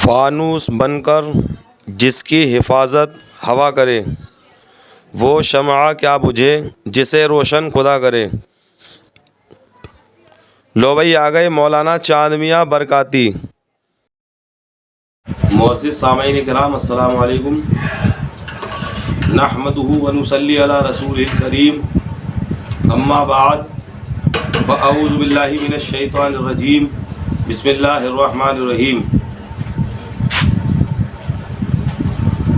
फ़ानूस बनकर जिसकी हिफाजत हवा करे, वो शमआ क्या बुझे जिसे रोशन खुदा करे। लो भाई आ गए मौलाना चांद मियाँ बरकाती। मोअज़्ज़िज़ सामईन किराम अस्सलामु अलैकुम। नहमदुहु व नुसल्ली अला रसूलिल करीम, अम्मा बाद व अऊज़ु बिल्लाहि मिनश शैतानिर रजीम, बिस्मिल्लाहिर रहमानिर रहीम।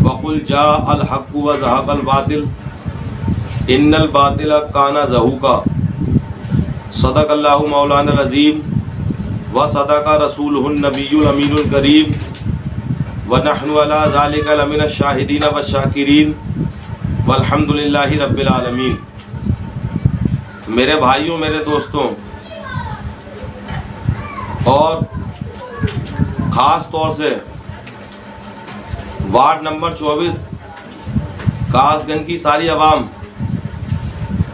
वक़ुल जाअल हक़्क़ु व ज़हक़ल बातिल इन्नल बातिला काना ज़हूक़ा। सदक़ल्लाहु मौलाना अज़ीम व सदक़ा रसूलुहुन नबियुल अमीनुल करीम व नहनु अला ज़ालिका लमिनश शाहिदीन व शाकिरीन वल्हम्दुलिल्लाहि रब्बिल आलमीन। मेरे भाइयों, मेरे दोस्तों और ख़ास तौर से वार्ड नंबर 24 कासगंज की सारी आवाम,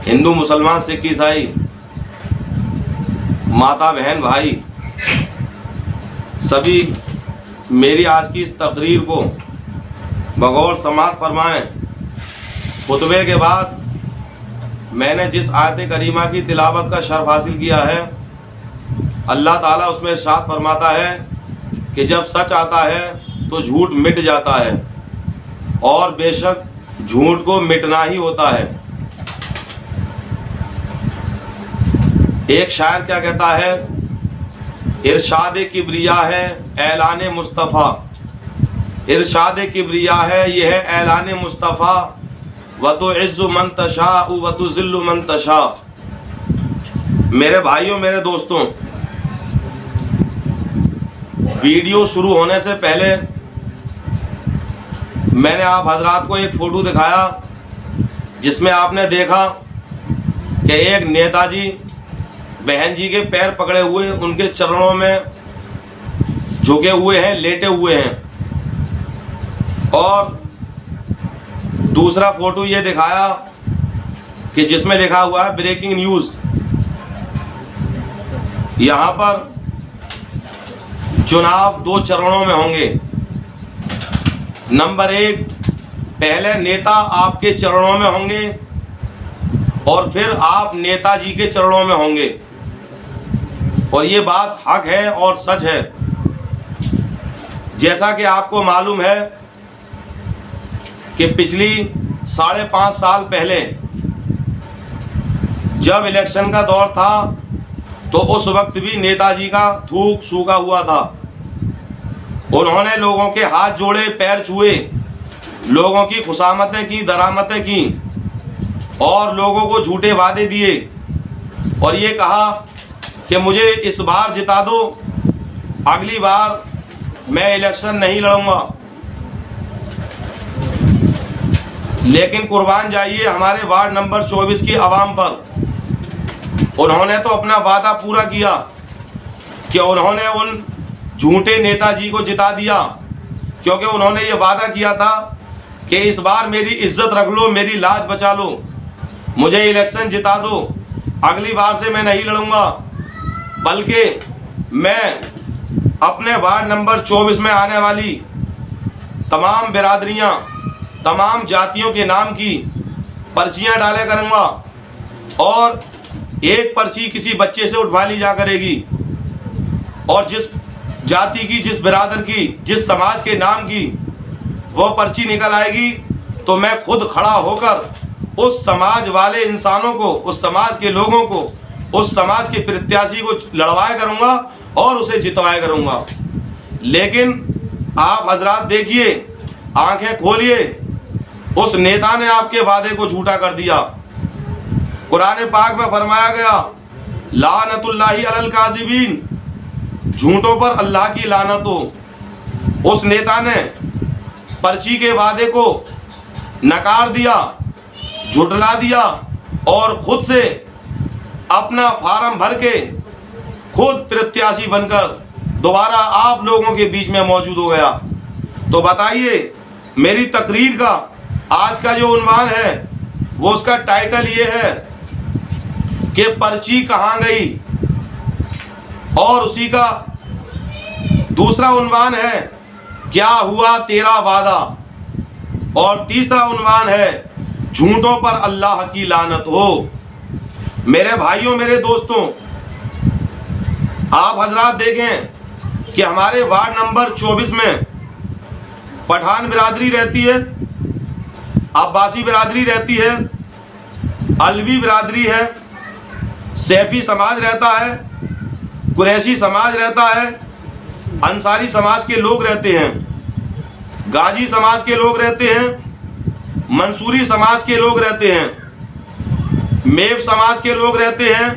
हिंदू मुसलमान सिख ईसाई, माता बहन भाई, सभी मेरी आज की इस तकरीर को बगौर समाअत फरमाएं। खुतबे के बाद मैंने जिस आयत करीमा की तिलावत का शर्फ हासिल किया है, अल्लाह ताला उसमें इरशाद फरमाता है कि जब सच आता है तो झूठ मिट जाता है, और बेशक झूठ को मिटना ही होता है। एक शायर क्या कहता है, इरशाद किब्रिया है ऐलान मुस्तफ़ा, इरशाद किब्रिया है यह है ऐलान मुस्तफ़ा, व तो इज़्ज़ु मन तशा व तो ज़िल्लु मन तशा। मेरे भाइयों, मेरे दोस्तों, वीडियो शुरू होने से पहले मैंने आप हजरात को एक फ़ोटो दिखाया जिसमें आपने देखा कि एक नेताजी बहन जी के पैर पकड़े हुए उनके चरणों में झुके हुए हैं, लेटे हुए हैं, और दूसरा फोटो ये दिखाया कि जिसमें लिखा हुआ है ब्रेकिंग न्यूज़। यहाँ पर चुनाव 2 चरणों में होंगे। नंबर 1, पहले नेता आपके चरणों में होंगे और फिर आप नेताजी के चरणों में होंगे, और ये बात हक है और सच है। जैसा कि आपको मालूम है कि पिछली 5.5 साल पहले जब इलेक्शन का दौर था तो उस वक्त भी नेताजी का थूक सूखा हुआ था। उन्होंने लोगों के हाथ जोड़े, पैर छुए, लोगों की खुशामतें की, दरामतें की, और लोगों को झूठे वादे दिए, और ये कहा कि मुझे इस बार जिता दो, अगली बार मैं इलेक्शन नहीं लड़ूंगा। लेकिन कुर्बान जाइए हमारे वार्ड नंबर 24 की आवाम पर। उन्होंने तो अपना वादा पूरा किया कि उन्होंने उन झूठे नेताजी को जिता दिया, क्योंकि उन्होंने ये वादा किया था कि इस बार मेरी इज्जत रख लो, मेरी लाज बचा लो, मुझे इलेक्शन जिता दो, अगली बार से मैं नहीं लड़ूंगा, बल्कि मैं अपने वार्ड नंबर 24 में आने वाली तमाम बिरादरियां, तमाम जातियों के नाम की पर्चियां डाले करूंगा, और एक पर्ची किसी बच्चे से उठवा ली जा करेगी, और जिस जाति की, जिस बिरादर की, जिस समाज के नाम की वो पर्ची निकल आएगी तो मैं खुद खड़ा होकर उस समाज वाले इंसानों को, उस समाज के लोगों को, उस समाज के प्रत्याशी को लड़वाया करूंगा और उसे जितवाया करूंगा। लेकिन आप हजरात देखिए, आंखें खोलिए, उस नेता ने आपके वादे को झूठा कर दिया। कुरान पाक में फरमाया गया, लानतुल्लाहि अलल काज़िबीन, झूठों पर अल्लाह की लानत हो। उस नेता ने पर्ची के वादे को नकार दिया, झुटला दिया, और खुद से अपना फार्म भर के खुद प्रत्याशी बनकर दोबारा आप लोगों के बीच में मौजूद हो गया। तो बताइए, मेरी तकरीर का आज का जो उन्वान है वो उसका टाइटल ये है कि पर्ची कहाँ गई, और उसी का दूसरा उन्वान है क्या हुआ तेरा वादा। और तीसरा उन्वान है झूठों पर अल्लाह की लानत हो। मेरे भाइयों मेरे दोस्तों, आप हजरात देखें कि हमारे वार्ड नंबर 24 में पठान बिरादरी रहती है, अब्बासी बिरादरी रहती है, अलवी बिरादरी है, सैफी समाज रहता है, कुरैशी समाज रहता है, अंसारी समाज के लोग रहते हैं, गाजी समाज के लोग रहते हैं, मंसूरी समाज के लोग रहते हैं, मेव समाज के लोग रहते हैं,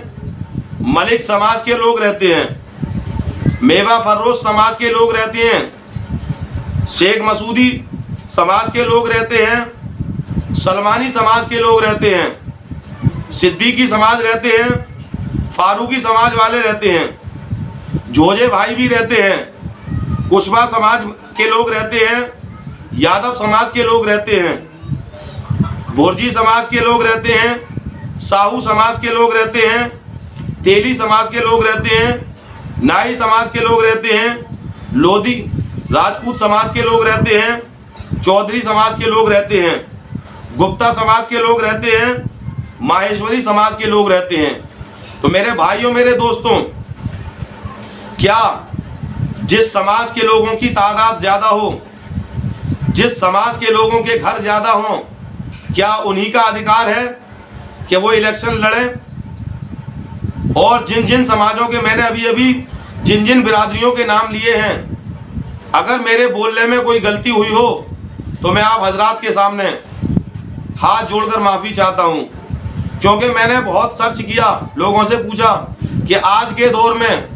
मलिक समाज के लोग रहते हैं, मेवा फर्रोज समाज के लोग रहते हैं, शेख मसूदी समाज के लोग रहते हैं, सलमानी समाज के लोग रहते हैं, सिद्दीकी समाज रहते हैं, फारूकी समाज वाले रहते हैं, जोजे भाई भी रहते हैं, कुशवा समाज के लोग रहते हैं, यादव समाज के लोग रहते हैं, भोरजी समाज के लोग रहते हैं, साहू समाज के लोग रहते हैं, तेली समाज के लोग रहते हैं, नाई समाज के लोग रहते हैं, लोधी राजपूत समाज के लोग रहते हैं, चौधरी समाज के लोग रहते हैं, गुप्ता समाज के लोग रहते हैं, माहेश्वरी समाज के लोग रहते हैं। तो मेरे भाइयों मेरे दोस्तों, क्या जिस समाज के लोगों की तादाद ज़्यादा हो, जिस समाज के लोगों के घर ज़्यादा हों, क्या उन्हीं का अधिकार है कि वो इलेक्शन लड़ें? और जिन जिन समाजों के मैंने अभी अभी जिन जिन बिरादरियों के नाम लिए हैं, अगर मेरे बोलने में कोई गलती हुई हो तो मैं आप हजरात के सामने हाथ जोड़कर माफ़ी चाहता हूं, क्योंकि मैंने बहुत सर्च किया, लोगों से पूछा कि आज के दौर में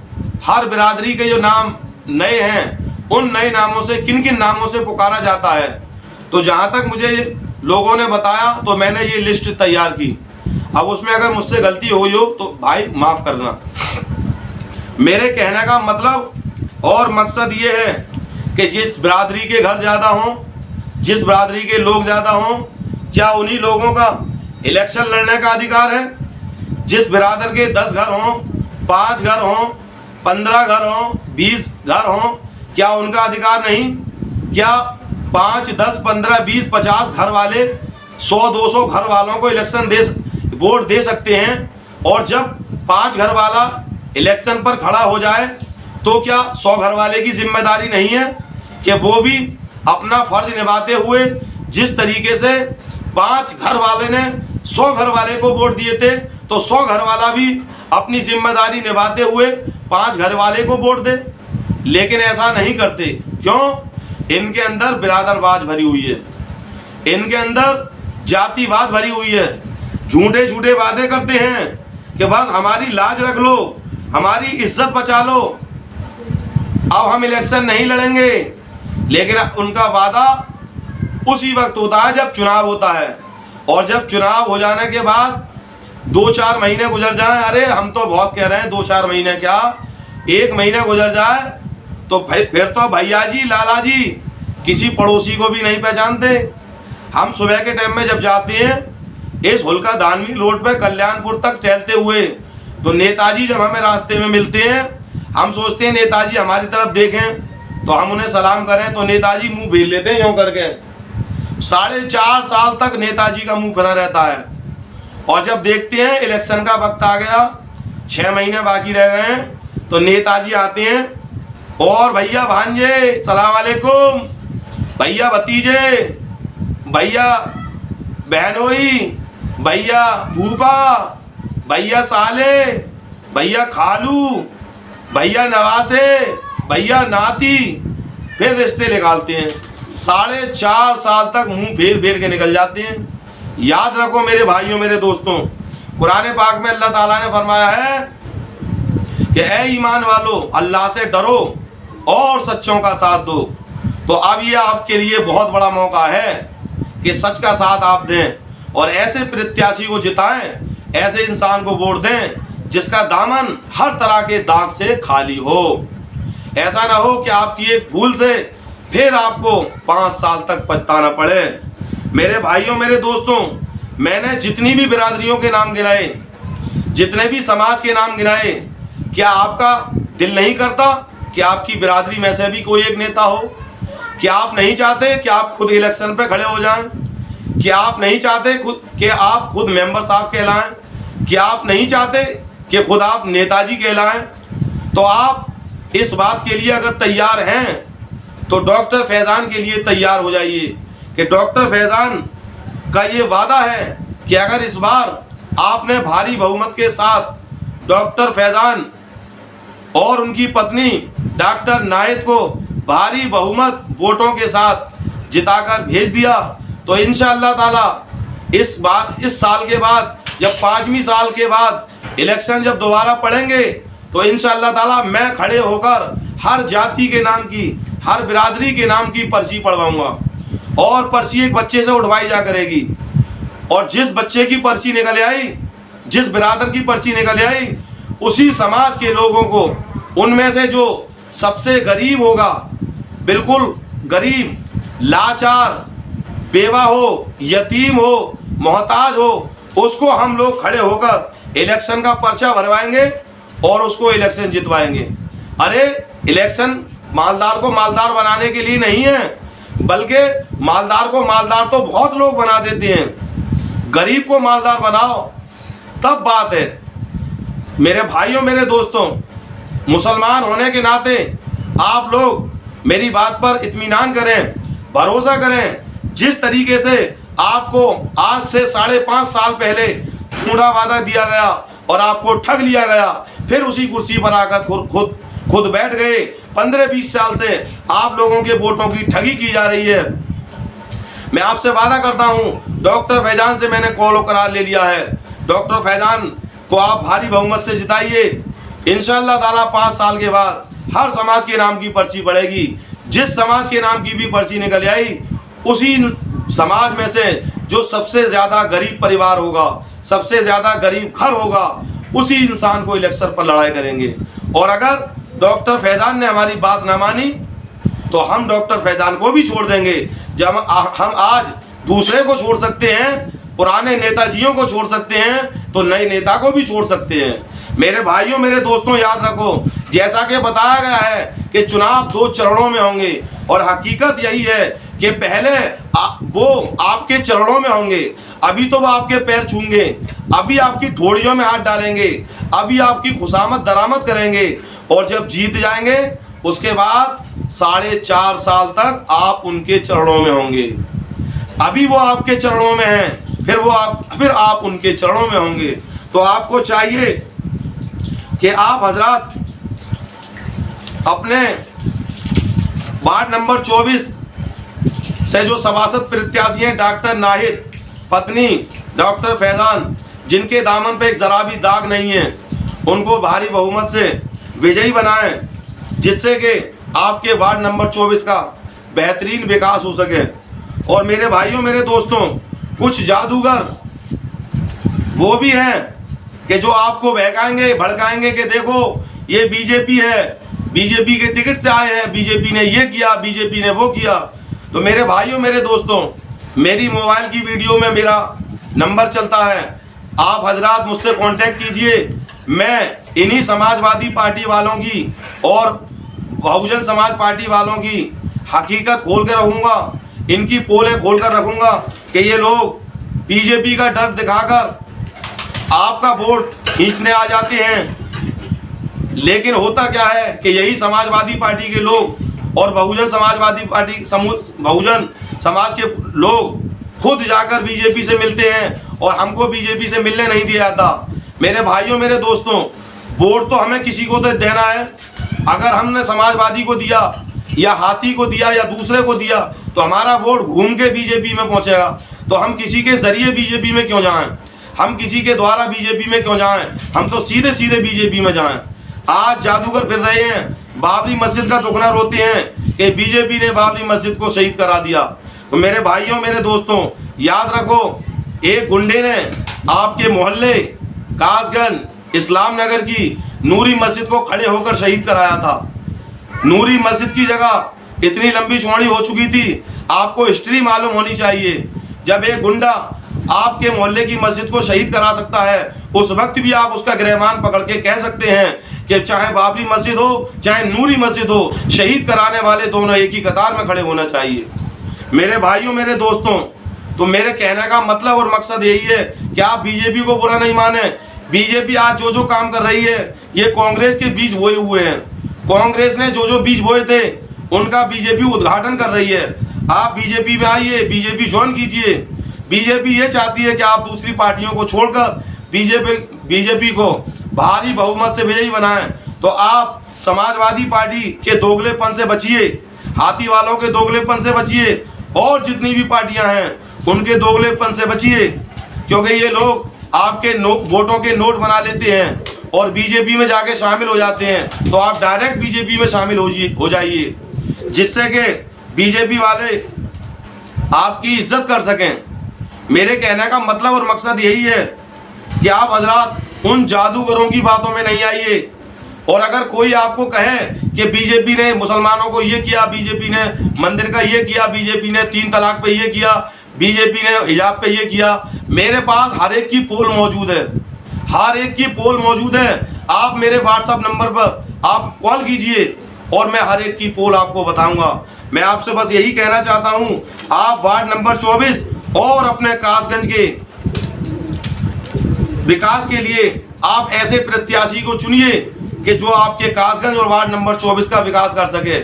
हर बिरादरी के जो नाम नए हैं, उन नए नामों से किन किन नामों से पुकारा जाता है। तो जहां तक मुझे लोगों ने बताया तो मैंने ये लिस्ट तैयार की। अब उसमें अगर मुझसे गलती हुई हो तो भाई माफ़ करना। मेरे कहने का मतलब और मकसद ये है कि जिस बिरादरी के घर ज़्यादा हों, जिस बिरादरी के लोग ज़्यादा हों, क्या उन्हीं लोगों का इलेक्शन लड़ने का अधिकार है? जिस बिरादर के 10 घर हों, 5 घर हों, 15 घर हों, 20 घर हों, क्या उनका अधिकार नहीं? क्या 5, 10, 15, 20, 50 घर वाले 100-200 घर वालों को वोट दे सकते हैं? और जब 5 घर वाला इलेक्शन पर खड़ा हो जाए तो क्या 100 घर वाले की जिम्मेदारी नहीं है कि वो भी अपना फर्ज निभाते हुए, जिस तरीके से 5 घर वाले ने 100 घर वाले को वोट दिए थे, तो 100 घर वाला भी अपनी जिम्मेदारी निभाते हुए 5 घर वाले को वोट दे? लेकिन ऐसा नहीं करते। क्यों? इनके अंदर बिरादरवाद भरी हुई है, इनके अंदर जातिवाद भरी हुई है। झूठे झूठे वादे करते हैं कि बस हमारी लाज रख लो, हमारी इज्जत बचा लो, अब हम इलेक्शन नहीं लड़ेंगे। लेकिन उनका वादा उसी वक्त होता है जब चुनाव होता है, और जब चुनाव हो जाने के बाद 2-4 महीने गुजर जाएं, अरे हम तो बहुत कह रहे हैं 2-4 महीने क्या, 1 महीने गुजर जाए तो फिर तो भैया जी, लाला जी किसी पड़ोसी को भी नहीं पहचानते। हम सुबह के टाइम में जब जाते हैं इस हुल्का दानवी रोड पर कल्याणपुर तक टहलते हुए, तो नेताजी जब हमें रास्ते में मिलते हैं, हम सोचते हैं नेताजी हमारी तरफ देखें तो हम उन्हें सलाम करें, तो नेताजी मुंह भेज लेते हैं यूँ करके। 4.5 साल तक नेताजी का मुंह भरा रहता है। और जब देखते हैं इलेक्शन का वक्त आ गया, 6 महीने बाकी रह गए हैं, तो नेताजी आते हैं, और भैया भांजे सलाम अलैकुम, भैया भतीजे, भैया बहनोई, भैया फूफा, भैया साले, भैया खालू, भैया नवासे, भैया नाती, फिर रिश्ते निकालते हैं। 4.5 साल तक मुंह फेर फेर के निकल जाते हैं। याद रखो मेरे भाइयों मेरे दोस्तों, कुरान पाक में अल्लाह ताला ने फरमाया है कि ऐ ईमान वालो, अल्लाह से डरो और सच्चों का साथ दो। तो अब ये आपके लिए बहुत बड़ा मौका है कि सच का साथ आप दें और ऐसे प्रत्याशी को जिताएं, ऐसे इंसान को वोट दें जिसका दामन हर तरह के दाग से खाली हो। ऐसा ना हो कि आपकी एक भूल से फिर आपको 5 साल तक पछताना पड़े। मेरे भाइयों मेरे दोस्तों, मैंने जितनी भी बिरादरियों के नाम गिनाए, जितने भी समाज के नाम गिनाए, क्या आपका दिल नहीं करता कि आपकी बिरादरी में से भी कोई एक नेता हो? क्या आप नहीं चाहते कि आप खुद इलेक्शन पे खड़े हो जाएं? क्या आप नहीं चाहते खुद कि आप खुद मेंबर साहब कहलाएं? क्या आप नहीं चाहते कि खुद आप नेताजी कहलाएं? तो आप इस बात के लिए अगर तैयार हैं तो डॉक्टर फैज़ान के लिए तैयार हो जाइए कि डॉक्टर फैज़ान का ये वादा है कि अगर इस बार आपने भारी बहुमत के साथ डॉक्टर फैज़ान और उनकी पत्नी डॉक्टर नाहिद को भारी बहुमत वोटों के साथ जिताकर भेज दिया तो इंशाअल्लाह ताला इस साल के बाद जब 5वीं साल के बाद इलेक्शन जब दोबारा पड़ेंगे तो इंशाअल्लाह ताला मैं खड़े होकर हर जाति के नाम की, हर बिरादरी के नाम की पर्ची पढ़वाऊंगा और पर्ची एक बच्चे से उठवाई जा करेगी और जिस बच्चे की पर्ची निकल आई, जिस बिरादर की पर्ची निकल आई, उसी समाज के लोगों को, उनमें से जो सबसे गरीब होगा, बिल्कुल गरीब, लाचार, बेवा हो, यतीम हो, मोहताज हो, उसको हम लोग खड़े होकर इलेक्शन का पर्चा भरवाएंगे और उसको इलेक्शन जितवाएंगे। अरे इलेक्शन मालदार को मालदार बनाने के लिए नहीं है, बल्कि मालदार को मालदार तो बहुत लोग बना देते हैं, गरीब को मालदार बनाओ तब बात है। मेरे भाइयों, मेरे दोस्तों, मुसलमान होने के नाते आप लोग मेरी बात पर इत्मीनान करें, भरोसा करें। जिस तरीके से आपको आज से 5.5 साल पहले झूठा वादा दिया गया और आपको ठग लिया गया, फिर उसी कुर्सी पर आकर खुद बैठ गए। 15-20 साल से आप लोगों के वोटों की ठगी की जा रही है। मैं आपसे वादा करता हूं, डॉक्टर फैज़ान से मैंने कॉल करार ले लिया है। डॉक्टर फैज़ान को आप भारी बहुमत से जिताइए। इंशाअल्लाह ताला 5 साल के बाद हर समाज के नाम की पर्ची पड़ेगी। जिस समाज के नाम की भी पर्ची निकल आई, उसी समाज में से जो सबसे ज़्यादा गरीब परिवार होगा, सबसे ज़्यादा गरीब घर होगा, उसी इंसान को इलेक्शन पर लड़ाई करेंगे। और अगर डॉक्टर फैज़ान ने हमारी बात ना मानी तो हम डॉक्टर फैज़ान को भी छोड़ देंगे। जब हम आज दूसरे को छोड़ सकते हैं, पुराने नेताजियों को छोड़ सकते हैं, तो नए नेता को भी छोड़ सकते हैं। मेरे भाइयों, मेरे दोस्तों, याद रखो, जैसा कि बताया गया है कि चुनाव 2 चरणों में होंगे और हकीकत यही है कि पहले वो आपके चरणों में होंगे। अभी तो वो आपके पैर छूंगे, अभी आपकी ठोड़ियों में हाथ डालेंगे, अभी आपकी खुशामद दरामद करेंगे और जब जीत जाएंगे उसके बाद 4.5 साल तक आप उनके चरणों में होंगे। अभी वो आपके चरणों में हैं, फिर आप उनके चरणों में होंगे। तो आपको चाहिए कि आप हजरात अपने वार्ड नंबर 24 से जो सभासद प्रत्याशी हैं डॉक्टर नाहिद, पत्नी डॉक्टर फैज़ान, जिनके दामन पे एक जरा भी दाग नहीं है, उनको भारी बहुमत से विजयी बनाएं, जिससे कि आपके वार्ड नंबर 24 का बेहतरीन विकास हो सके। और मेरे भाइयों, मेरे दोस्तों, कुछ जादूगर वो भी हैं कि जो आपको बहकाएंगे, भड़काएंगे कि देखो ये बीजेपी है, बीजेपी के टिकट से आए हैं, बीजेपी ने ये किया, बीजेपी ने वो किया। तो मेरे भाइयों, मेरे दोस्तों, मेरी मोबाइल की वीडियो में मेरा नंबर चलता है, आप हजरात मुझसे कांटेक्ट कीजिए। मैं इन्हीं समाजवादी पार्टी वालों की और बहुजन समाज पार्टी वालों की हकीकत खोल के रखूँगा, इनकी पोलें खोल कर रखूँगा कि ये लोग बीजेपी का डर दिखाकर आपका वोट खींचने आ जाते हैं। लेकिन होता क्या है कि यही समाजवादी पार्टी के लोग और बहुजन समाज के लोग खुद जाकर बीजेपी से मिलते हैं और हमको बीजेपी से मिलने नहीं दिया जाता। मेरे भाइयों, मेरे दोस्तों, वोट तो हमें किसी को तो देना है। अगर हमने समाजवादी को दिया या हाथी को दिया या दूसरे को दिया तो हमारा वोट घूम के बीजेपी में पहुंचेगा। तो हम किसी के जरिए बीजेपी में क्यों जाएं, हम किसी के द्वारा बीजेपी में क्यों जाएं, हम तो सीधे सीधे बीजेपी में जाएं। आज जादूगर फिर रहे हैं, बाबरी मस्जिद का दुखना रोते हैं कि बीजेपी ने बाबरी मस्जिद को शहीद करा दिया। तो मेरे भाइयों, मेरे दोस्तों, याद रखो, एक गुंडे ने आपके मोहल्ले कासगंज इस्लाम नगर की नूरी मस्जिद को खड़े होकर शहीद कराया था। नूरी मस्जिद की जगह इतनी लंबी चौड़ी हो चुकी थी, आपको हिस्ट्री मालूम होनी चाहिए। जब एक गुंडा आपके मोहल्ले की मस्जिद को शहीद करा सकता है, उस वक्त भी आप उसका गिरहमान पकड़ के कह सकते हैं कि चाहे बाबरी मस्जिद हो चाहे नूरी मस्जिद हो, शहीद कराने वाले दोनों एक ही कतार में खड़े होना चाहिए। मेरे भाइयों, मेरे दोस्तों, तो मेरे कहने का मतलब और मकसद यही है कि आप बीजेपी को बुरा नहीं माने। बीजेपी आज जो जो काम कर रही है ये कांग्रेस के बीज बोए हुए हैं। कांग्रेस ने जो जो बीज बोए थे उनका बीजेपी उद्घाटन कर रही है। आप बीजेपी में आइए, बीजेपी ज्वाइन कीजिए। बीजेपी ये चाहती है कि आप दूसरी पार्टियों को छोड़कर बीजेपी को भारी बहुमत से विजयी बनाएं। तो आप समाजवादी पार्टी के दोगलेपन से बचिए, हाथी वालों के दोगलेपन से बचिए, और जितनी भी पार्टियां हैं उनके दोगलेपन से बचिए, क्योंकि ये लोग आपके वोटों के नोट बना लेते हैं और बीजेपी में जाके शामिल हो जाते हैं। तो आप डायरेक्ट बीजेपी में शामिल हो जाइए, जिससे कि बीजेपी वाले आपकी इज्जत कर सकें। मेरे कहने का मतलब और मकसद यही है कि आप हजरात उन जादूगरों की बातों में नहीं आइए। और अगर कोई आपको कहे कि बीजेपी ने मुसलमानों को ये किया, बीजेपी ने मंदिर का ये किया, बीजेपी ने 3 तलाक पे ये किया, बीजेपी ने हिजाब पे ये किया, मेरे पास हर एक की पोल मौजूद है, हर एक की पोल मौजूद है। आप मेरे व्हाट्सएप नंबर पर आप कॉल कीजिए और मैं हर एक की पोल आपको बताऊंगा। मैं आपसे बस यही कहना चाहता हूं, आप वार्ड नंबर 24 और अपने कासगंज के विकास के लिए आप ऐसे प्रत्याशी को चुनिए कि जो आपके कासगंज और वार्ड नंबर 24 का विकास कर सके।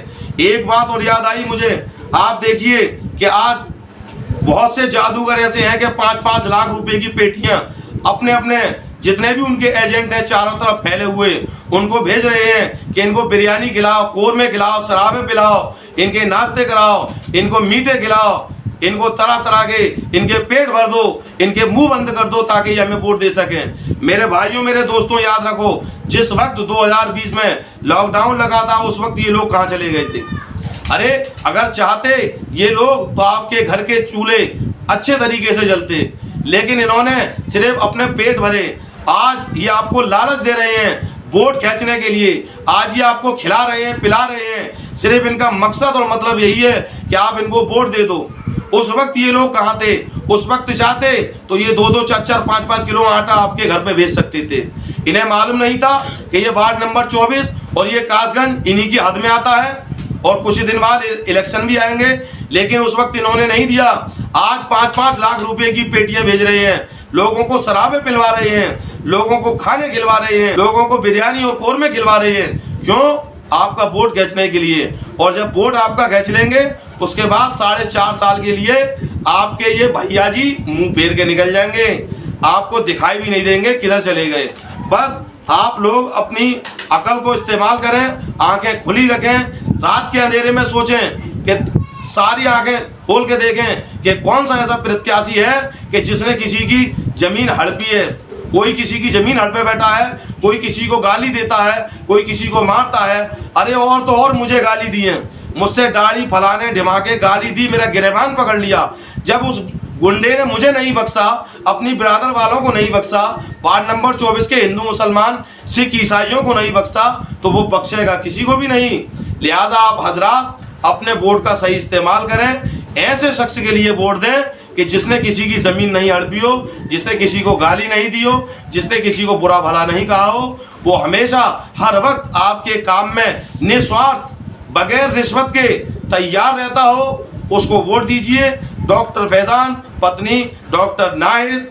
एक बात और याद आई मुझे, आप देखिए कि आज बहुत से जादूगर ऐसे हैं कि 5-5 लाख रुपए की पेटियां अपने अपने जितने भी उनके एजेंट हैं चारों तरफ फैले हुए उनको भेज रहे हैं कि इनको बिरयानी खिलाओ, कोरमे खिलाओ, शराबे पिलाओ, इनके नाश्ते कराओ, इनको मीठे खिलाओ, इनको तरह तरह के इनके पेट भर दो, इनके मुंह बंद कर दो ताकि ये हमें वोट दे सकें। मेरे भाइयों, मेरे दोस्तों, याद रखो, जिस वक्त 2020 में लॉकडाउन लगा था उस वक्त ये लोग कहाँ चले गए थे? अरे अगर चाहते ये लोग तो आपके घर के चूल्हे अच्छे तरीके से जलते, लेकिन इन्होंने सिर्फ अपने पेट भरे। आज ये आपको लालच दे रहे हैं वोट खींचने के लिए, आज ये आपको खिला रहे हैं, पिला रहे हैं। सिर्फ इनका मकसद और मतलब यही है कि आप इनको वोट दे दो। उस वक्त ये लोग कहाँ थे? उस वक्त चाहते तो ये 2-2, 4-4, 5-5 किलो आटा आपके घर पे भेज सकते थे। इन्हें मालूम नहीं था कि ये वार्ड नंबर 24 और ये कासगंज इन्हीं की हद में आता है और कुछ दिन बाद इलेक्शन भी आएंगे, लेकिन उस वक्त इन्होंने नहीं दिया। आज 5-5 लाख रुपए की पेटियां भेज रहे हैं, लोगों को शराबे पिलवा रहे हैं, लोगों को खाने खिलवा रहे हैं, लोगों को बिरयानी और कोरमे खिलवा रहे हैं। क्यों? आपका वोट खींचने के लिए। और जब वोट आपका खींच लेंगे उसके बाद 4.5 साल के लिए आपके ये भैया जी मुंह फेर के निकल जाएंगे, आपको दिखाई भी नहीं देंगे किधर चले गए। बस आप लोग अपनी अकल को इस्तेमाल करें, आंखें खुली रखें, रात के अंधेरे में सोचें कि सारी आंखें खोल के देखें कि कौन सा ऐसा प्रत्याशी है कि जिसने किसी की जमीन हड़पी है। कोई किसी की जमीन हड़पे बैठा है, कोई किसी को गाली देता है, कोई किसी को मारता है। अरे और तो और मुझे गाली दी है, मुझसे दाढ़ी फलाने ढिमाके गाली दी, मेरा गिरबान पकड़ लिया। जब उस गुंडे ने मुझे नहीं बख्शा, अपनी बिरादर वालों को नहीं बख्शा, वार्ड नंबर 24 के हिंदू मुसलमान सिख ईसाइयों को नहीं बख्शा, तो वो बख्शेगा किसी को भी नहीं। लिहाजा आप हजरात अपने वोट का सही इस्तेमाल करें, ऐसे शख्स के लिए वोट दें कि जिसने किसी की जमीन नहीं हड़पी हो, जिसने किसी को गाली नहीं दी हो, जिसने किसी को बुरा भला नहीं कहा हो, वो हमेशा हर वक्त आपके काम में निस्वार्थ बगैर रिश्वत के तैयार रहता हो, उसको वोट दीजिए। डॉक्टर फैजान, पत्नी डॉक्टर नाहिद,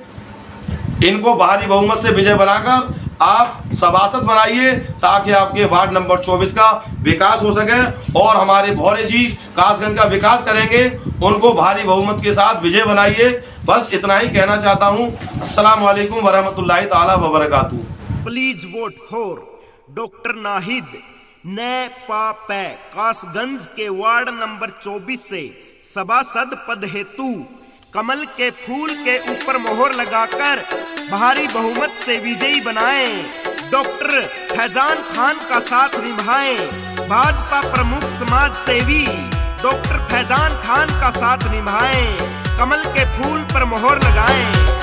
इनको भारी बहुमत से विजय बनाकर आप सभासद बनाइए ताकि आपके वार्ड नंबर 24 का विकास हो सके और हमारे भौरे जी कासगंज का विकास करेंगे, उनको भारी बहुमत के साथ विजय बनाइए। बस इतना ही कहना चाहता हूँ। अस्सलाम वालेकुम वरहमतुल्लाहि ताला वबरकातुहू। Please vote for doctor Nahid ने पापे कासगंज के वार्ड नंबर 24 से सभासद पद हेतु कमल के फूल के ऊपर मोहर लगाकर भारी बहुमत से विजयी बनाएं। डॉक्टर फैजान खान का साथ निभाएं। भाजपा प्रमुख समाज सेवी डॉक्टर फैजान खान का साथ निभाएं। कमल के फूल पर मोहर लगाएं।